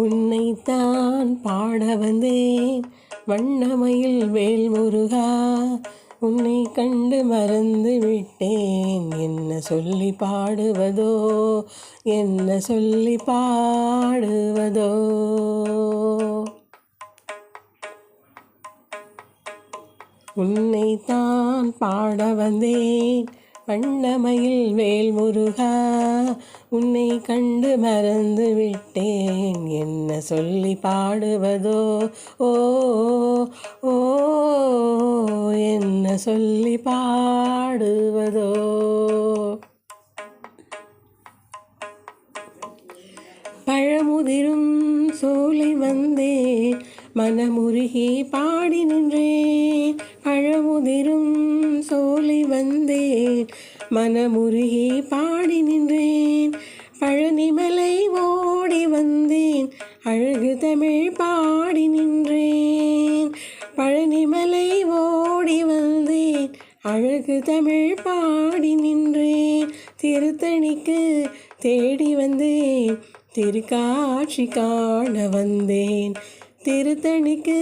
உன்னைத்தான் பாட வந்தேன் வண்ணமயில் வேல்முருகா, உன்னை கண்டு மறந்து விட்டேன். என்ன சொல்லி பாடுவதோ, என்ன சொல்லி பாடுவதோ. உன்னைத்தான் பாட வந்தேன் வண்ணமயில் வேல்முருகா, உன்னை கண்டு மறந்து விட்டேன். என்ன சொல்லி பாடுவதோ, ஓ ஓ என்ன சொல்லி பாடுவதோ. பழமுதிரும் சோலை வந்தேன் மனமுருகி பாடி நின்றேன். பழமுதிரும் சோலை வந்தேன் மனமுருகி பாடி நின்றேன். பழனிமலை ஓடி வந்தேன் அழகு தமிழ் பாடி நின்றேன். பழனிமலை ஓடி வந்தேன் அழகு தமிழ் பாடி நின்றேன். திருத்தணிக்கு தேடி வந்தேன் திருக்காட்சி காண வந்தேன். திருத்தணிக்கு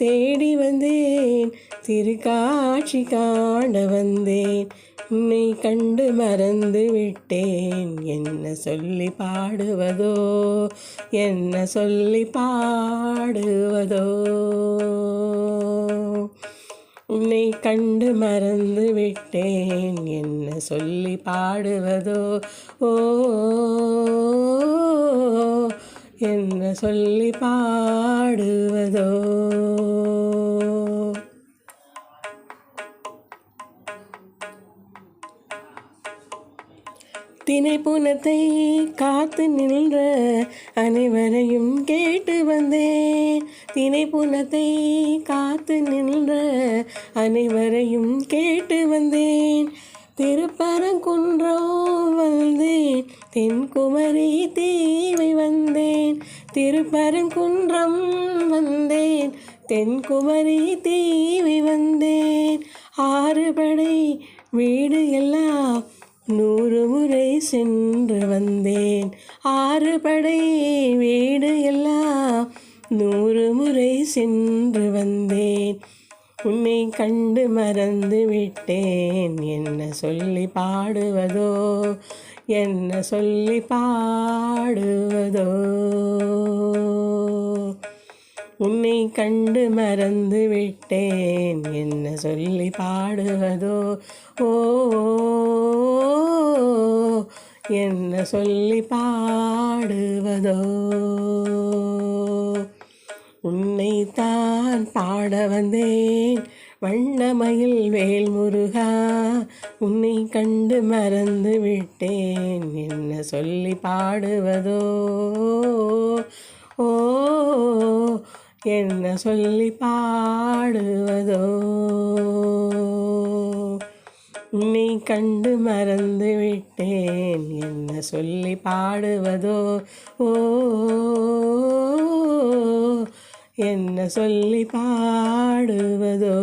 தேடி வந்தேன் திருக்காட்சி காண வந்தேன். உன்னை கண்டு மறந்து விட்டேன். என்ன சொல்லி பாடுவதோ, என்ன சொல்லி பாடுவதோ. உன்னை கண்டு மறந்து விட்டேன். என்ன சொல்லி பாடுவதோ, ஓ என்ன சொல்லி பாடுவதோ. தினைப்புனத்தை காத்து நின்ற அனைவரையும் கேட்டு வந்தேன். தினைப்புனத்தை காத்து நின்ற அனைவரையும் கேட்டு வந்தேன். திருப்பரங்குன்றம் வந்தேன் தென்குமரி தீவை வந்தேன். திருப்பரங்குன்றம் வந்தேன் தென்குமரி தீவை வந்தேன். 6 படை வீடு எல்லாம் 100 முறை சென்று வந்தேன். 6 படை வீடு எல்லாம் 100 முறை சென்று வந்தேன். உன்னை கண்டு மறந்து விட்டேன். என்ன சொல்லி பாடுவதோ, என்ன சொல்லி பாடுவதோ. உன்னை கண்டு மறந்து விட்டேன். என்ன சொல்லி பாடுவதோ, ஓ என்ன சொல்லி பாடுவதோ. உன்னைத்தான் பாட வந்தேன் வண்ணமயில் வேல்முருகா, உன்னை கண்டு மறந்து விட்டேன். என்ன சொல்லி பாடுவதோ, ஓ என்ன சொல்லி பாடுவதோ. உன்னை கண்டு மறந்து விட்டேன். என்ன சொல்லி பாடுவதோ, ஓ என்ன சொல்லி பாடுவதோ.